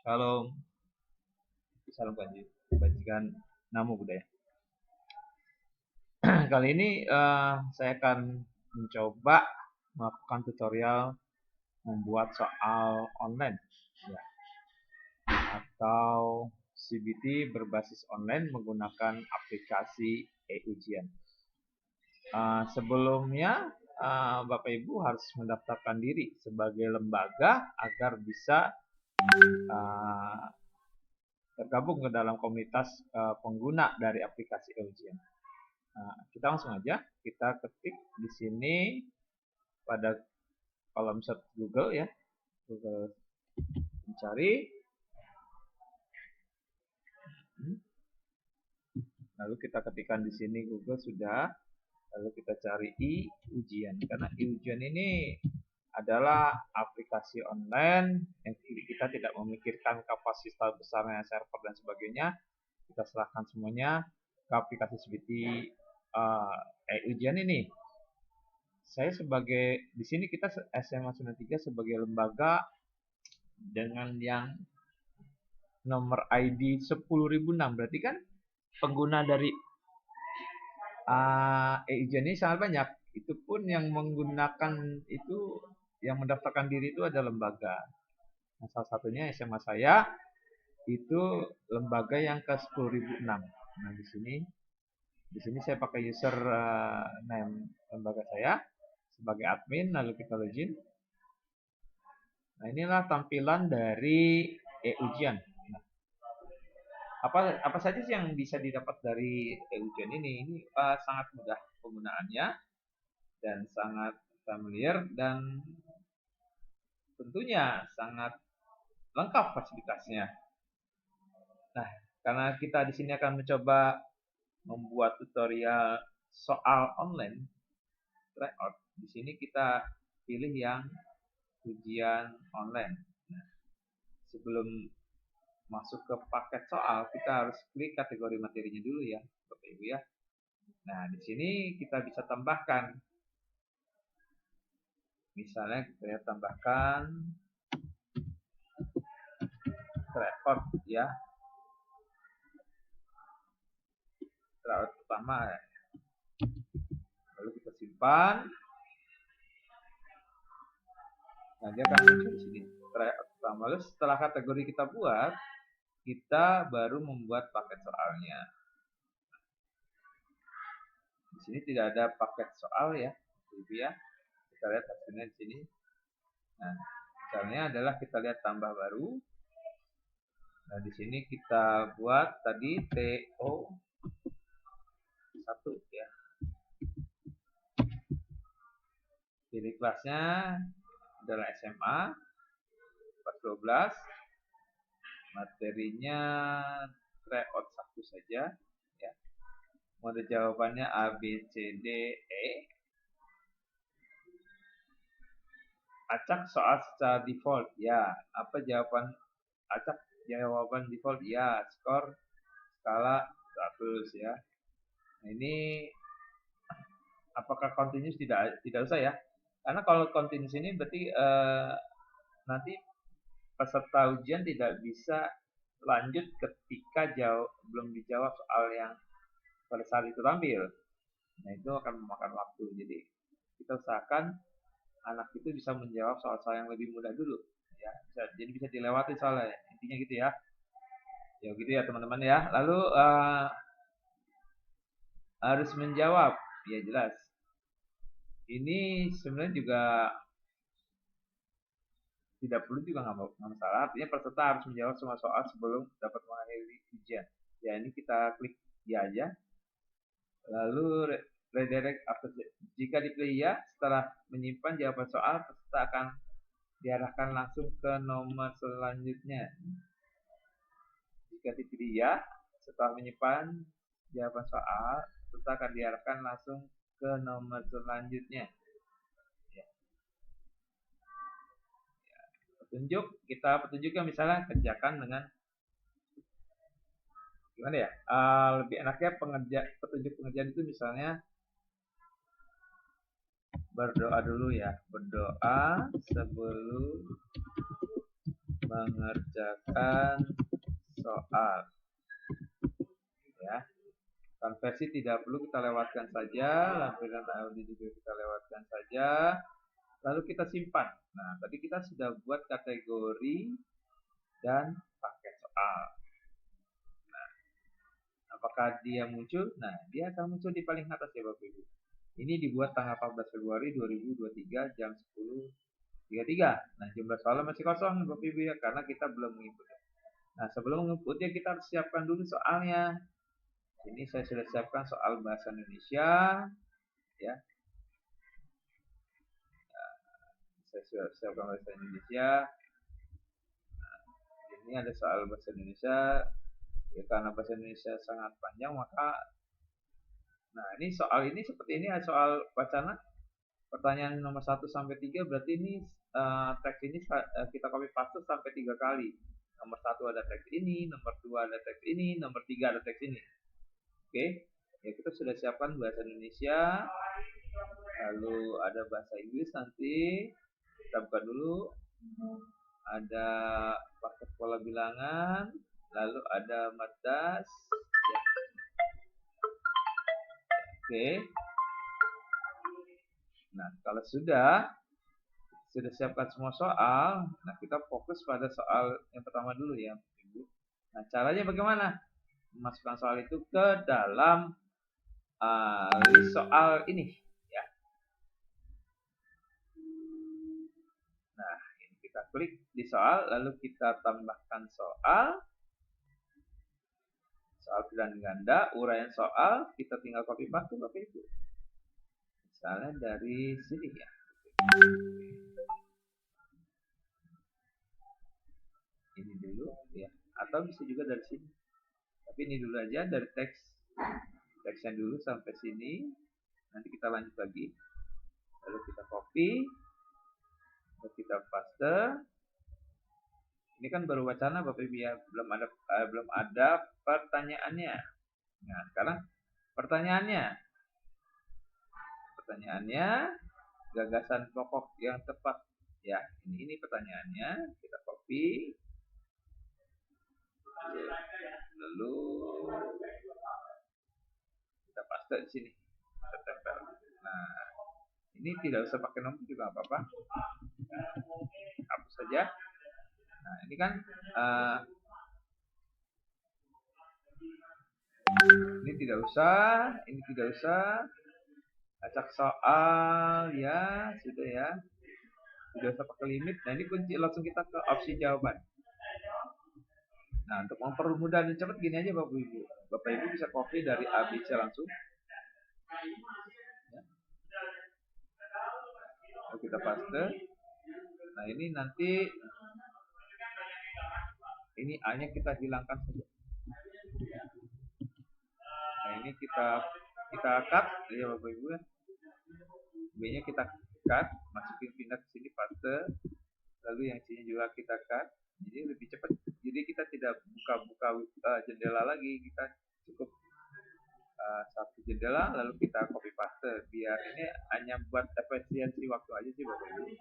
Salam, salam kebajikan namo budaya. Kali ini saya akan mencoba melakukan tutorial membuat soal online ya, atau CBT berbasis online menggunakan aplikasi e-ujian. Sebelumnya Bapak Ibu harus mendaftarkan diri sebagai lembaga agar bisa tergabung ke dalam komunitas pengguna dari aplikasi e-ujian. Kita langsung aja, kita ketik di sini pada kolom search Google ya, Google mencari, lalu kita ketikkan di sini Google sudah, lalu kita cari e-ujian, karena e-ujian ini adalah aplikasi online yang kita tidak memikirkan kapasitas besarnya server dan sebagainya, kita serahkan semuanya ke aplikasi CBT e-ujian ini. Saya sebagai di sini kita SMA 93 sebagai lembaga dengan yang nomor ID 10.006, berarti kan pengguna dari e-ujian ini sangat banyak. Itu pun yang menggunakan itu, yang mendaftarkan diri itu ada lembaga. Nah, salah satunya SMA saya itu lembaga yang ke 10.006. Nah, di sini saya pakai user name lembaga saya sebagai admin, lalu kita login. Nah, inilah tampilan dari e-ujian. Nah, apa saja sih yang bisa didapat dari e-ujian ini? Ini sangat mudah penggunaannya dan sangat familiar dan tentunya sangat lengkap fasilitasnya. Nah, karena kita di sini akan mencoba membuat tutorial soal online tryout, di sini kita pilih yang ujian online. Nah, sebelum masuk ke paket soal, kita harus klik kategori materinya dulu ya, Bapak Ibu ya. Nah, di sini kita bisa tambahkan, misalnya kita tambahkan tryout ya, tryout pertama ya. Lalu kita simpan. Nah, dia akan muncul di sini tryout pertama. Lalu setelah kategori kita buat, kita baru membuat paket soalnya. Di sini tidak ada paket soal ya, Ibu ya. Kita lihat hasilnya di sini. Nah, caranya adalah kita lihat tambah baru. Nah, di sini kita buat tadi TO 1 ya. Pilih kelasnya adalah SMA 412. Materinya tryout 1 saja ya. Mode jawabannya A, B, C, D, E. Acak soal secara default ya. Apa jawaban acak? Jawaban default ya. Skor skala 100 ya. Nah, ini apakah continuous? Tidak usah ya. Karena kalau continuous ini berarti nanti peserta ujian tidak bisa lanjut ketika belum dijawab soal yang pada saat itu tampil. Nah, itu akan memakan waktu. Jadi kita usahakan anak itu bisa menjawab soal-soal yang lebih mudah dulu ya, jadi bisa dilewati soalnya, intinya gitu ya. Ya gitu ya teman-teman ya. Lalu harus menjawab ya, jelas ini sebenarnya juga tidak perlu juga, nggak masalah, artinya peserta harus menjawab semua soal sebelum dapat mengakhiri ujian ya. Ini kita klik ya aja, lalu redirect after. Jika dipilih ya, setelah menyimpan jawaban soal, peserta akan diarahkan langsung ke nomor selanjutnya. Jika dipilih ya, setelah menyimpan jawaban soal, peserta akan diarahkan langsung ke nomor selanjutnya. Ya. Petunjuknya misalnya kerjakan dengan gimana ya? Lebih enaknya petunjuk pengerjaan itu misalnya berdoa dulu ya, berdoa sebelum mengerjakan soal. Ya, konversi tidak perlu kita lewatkan saja, lampiran audio juga kita lewatkan saja, lalu kita simpan. Nah, tadi kita sudah buat kategori dan paket soal. Nah, apakah dia muncul? Nah, dia akan muncul di paling atas ya Bapak Ibu. Ini dibuat tanggal 14 Februari 2023 jam 10.33. Nah, jumlah soalnya masih kosong Bapak Ibu ya, karena kita belum menginput. Nah, sebelum menginputnya kita harus siapkan dulu soalnya. Ini saya sudah siapkan soal bahasa Indonesia, ya. Saya sudah siapkan bahasa Indonesia. Nah, ini ada soal bahasa Indonesia. Ya, karena bahasa Indonesia sangat panjang, maka nah ini soal ini seperti ini soal wacana. Pertanyaan nomor 1 sampai 3 berarti ini teks ini kita copy paste sampai 3 kali. Nomor 1 ada teks ini, nomor 2 ada teks ini, nomor 3 ada teks ini. Oke, ya kita sudah siapkan bahasa Indonesia, lalu ada bahasa Inggris nanti. Kita buka dulu. Ada paket pola bilangan, lalu ada madas. Ya. Oke. Nah, kalau sudah siapkan semua soal, nah kita fokus pada soal yang pertama dulu ya, Ibu. Nah, caranya bagaimana? Masukkan soal itu ke dalam list soal ini ya. Nah, ini kita klik di soal, lalu kita tambahkan soal pilihan ganda, uraian soal, kita tinggal copy paste Bapak Ibu. Misalnya dari sini ya. Ini dulu ya, atau bisa juga dari sini. Tapi ini dulu aja dari teksnya dulu sampai sini. Nanti kita lanjut lagi. Lalu kita copy, lalu kita paste. Ini kan baru wacana Bapak Ibu ya, belum ada pertanyaannya. Nah, sekarang pertanyaannya, gagasan pokok yang tepat ya. Ini pertanyaannya, kita copy, lalu kita paste di sini, kita tempel. Nah, ini tidak usah pakai nomor juga apa-apa, hapus saja. Nah, ini kan ini tidak usah. Acak soal ya, sudah ya. Tidak usah pakai limit. Nah, ini kunci, langsung kita ke opsi jawaban. Nah, untuk mempermudah dan cepat gini aja Bapak Ibu. Bapak Ibu bisa copy dari ABC langsung. Ya. Lalu kita paste. Nah, ini nanti ini A-nya kita hilangkan saja. Nah, ini kita cut ya Bapak Ibu ya. B-nya kita cut, masukin pindah ke sini paste. Lalu yang C-nya juga kita cut. Jadi lebih cepat. Jadi kita tidak buka-buka jendela lagi, kita cukup satu jendela lalu kita copy paste. Biar ini hanya buat efisiensi waktu aja sih Bapak Ibu.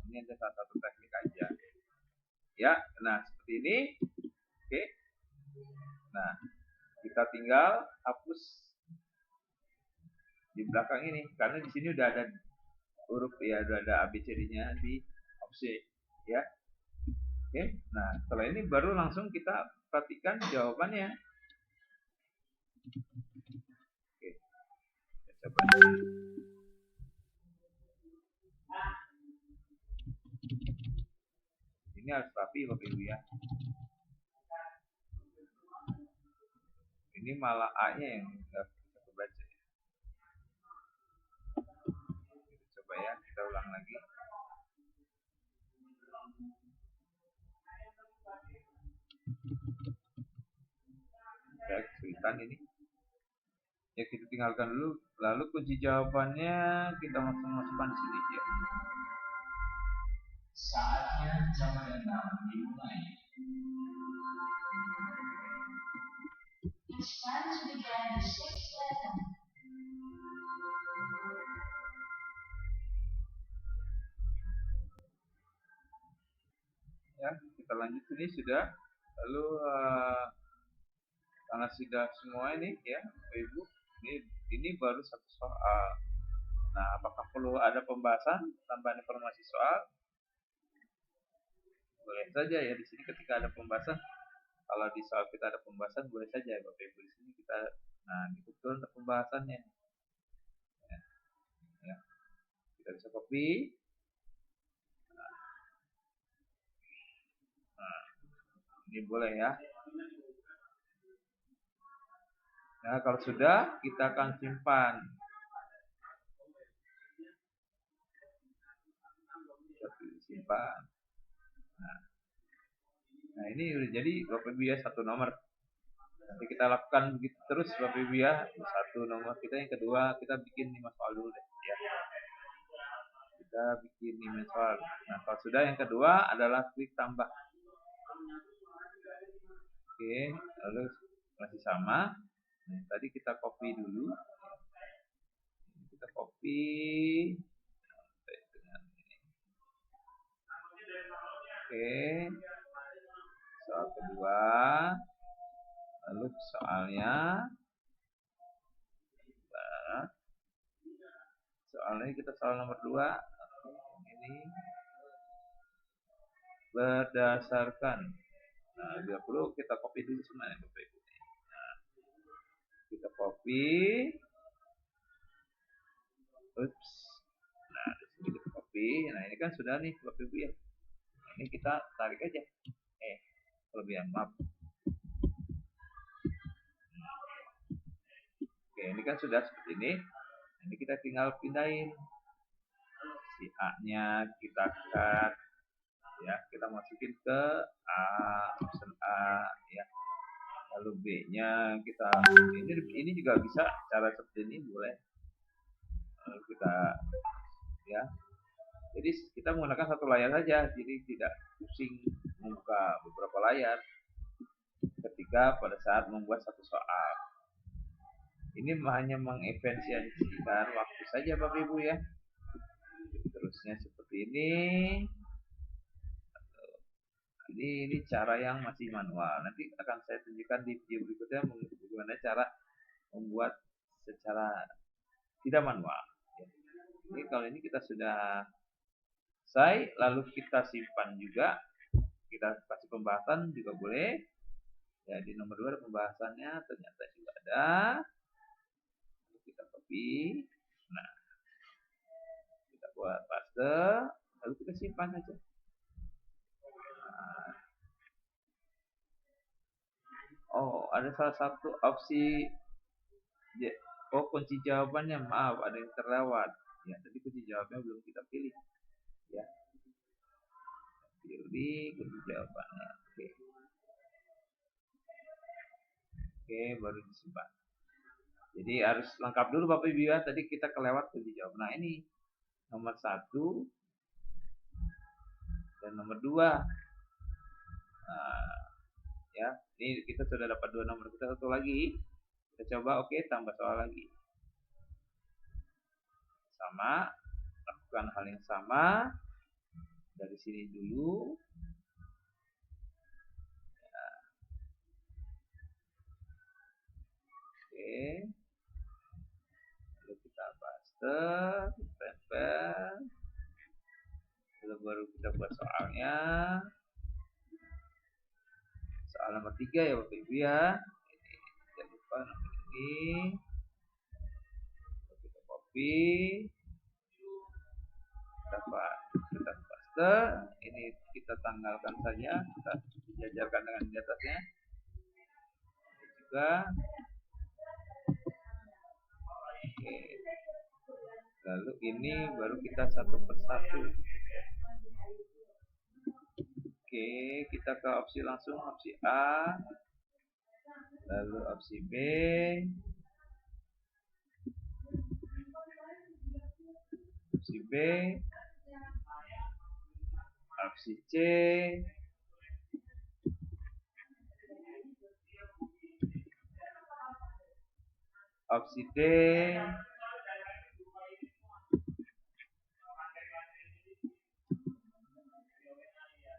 Ini ada salah satu teknik aja. Ya, nah seperti ini. Oke. Nah, kita tinggal hapus di belakang ini karena di sini udah ada huruf ya, udah ada ABCD-nya di opsi ya. Oke, nah setelah ini baru langsung kita perhatikan jawabannya. Oke, kita coba. Ini harus rapi Bapak Ibu ya. Ini malah A-nya yang nggak bisa kebaca. Kita coba ya, kita ulang lagi. Saya kesulitan ini. Ya kita tinggalkan dulu. Lalu kunci jawabannya kita masukkan di sini ya. Saatnya jam 6 dimulai. It's time to begin the 6th lesson. Ya, kita lanjut ini sudah. Lalu karena sudah semua ini ya Ibu, ini baru satu soal. Nah, apakah perlu ada pembahasan tambahan informasi soal? Boleh saja ya di sini ketika ada pembahasan. Kalau di soal kita ada pembahasan boleh saja ya Bapak Ibu, di sini kita betul untuk pembahasannya. Ya. Kita bisa copy. Nah, ini boleh ya. Nah, kalau sudah kita akan simpan. Simpan. Nah, ini udah jadi Bapak Ibu ya, satu nomor. Nanti kita lakukan begitu terus Bapak Ibu ya. Satu nomor kita, yang kedua kita bikin 5 soal dulu deh ya. Kita bikin 5 soal. Nah, kalau sudah yang kedua adalah klik tambah. Oke, lalu masih sama. Nah, tadi kita copy dulu. Kita copy dengan ini. Oke. Soal kedua. Lalu soalnya kita soal nomor 2 ini berdasarkan. Nah, 20 kita copy dulu semuanya Bapak Ibu. Nah, kita copy. Oops. Nah, di sini kita copy. Nah, ini kan sudah nih Bapak Ibu ya. Ini kita tarik aja. Kelebihan maaf. Oke, ini kan sudah seperti ini. Ini kita tinggal pindahin. Si A-nya kita cut ya, kita masukin ke A, option A ya. Lalu B-nya kita ini juga bisa cara seperti ini boleh. Lalu kita ya. Jadi kita menggunakan satu layar saja, jadi tidak pusing membuka beberapa layar ketika pada saat membuat satu soal. Ini hanya mengefisiensikan waktu saja Bapak Ibu ya. Terusnya seperti ini. Ini cara yang masih manual. Nanti akan saya tunjukkan di video berikutnya bagaimana cara membuat secara tidak manual. Jadi kalau ini kita sudah selesai, lalu kita simpan juga. Kita kasih pembahasan juga boleh. Ya, di nomor 2 ada pembahasannya, ternyata juga ada. Lalu kita copy. Nah, kita buat paste, lalu kita simpan aja. Nah. Oh, ada salah satu opsi. Oh, kunci jawabannya, maaf, ada yang terlewat. Ya, tadi kunci jawabannya belum kita pilih. Ya, pilih kunci jawabannya. Oke, baru disimpan. Jadi harus lengkap dulu Bapak Ibu ya. Tadi kita kelewat kunci jawaban. Nah, ini nomor 1 dan nomor 2. Nah, ya, ini kita sudah dapat 2 nomor. Kita satu lagi. Kita coba, oke, tambah soal lagi. Sama, lakukan hal yang sama. Dari sini dulu. Ya. Oke. Lalu kita paste, tempel. Lalu baru kita buat soalnya. Soal nomor 3 ya Bapak Ibu ya. Ini jangan lupa nomor ini. Kita copy. Kita paste. Ini kita tanggalkan saja. Kita jajarkan dengan di atasnya. Juga. Oke. Lalu ini baru kita satu persatu. Oke, kita ke opsi langsung, opsi A, lalu opsi B, opsi B, opsi C, opsi D,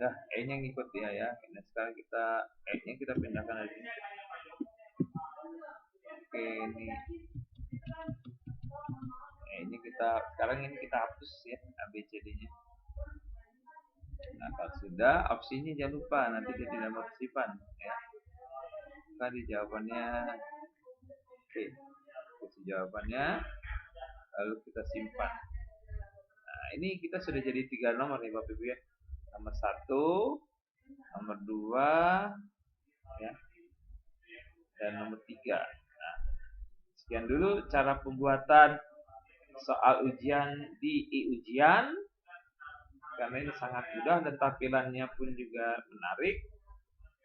nah E-nya ngikut dia ya. Nah, sekarang E-nya kita pindahkan dari sini. Oke, ini sekarang kita hapus ya ABCD-nya. Nah, kalau sudah, opsinya jangan lupa nanti dia tidak mau tersimpan ya. Tadi jawabannya oke. Jawabannya lalu kita simpan. Nah, ini kita sudah jadi 3 nomor nih Bapak Ibu ya. Nomor 1, nomor 2 ya. Dan nomor 3. Nah, sekian dulu cara pembuatan soal ujian di e-ujian. Karena ini sangat mudah dan tampilannya pun juga menarik.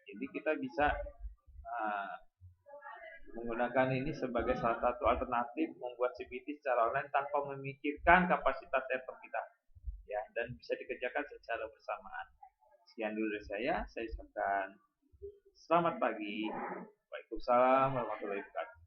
Jadi kita bisa menggunakan ini sebagai salah satu alternatif membuat CPT secara online tanpa memikirkan kapasitas laptop kita ya, dan bisa dikerjakan secara bersamaan. Sekian dulu dari saya ucapkan selamat pagi. Waalaikumsalam warahmatullahi wabarakatuh.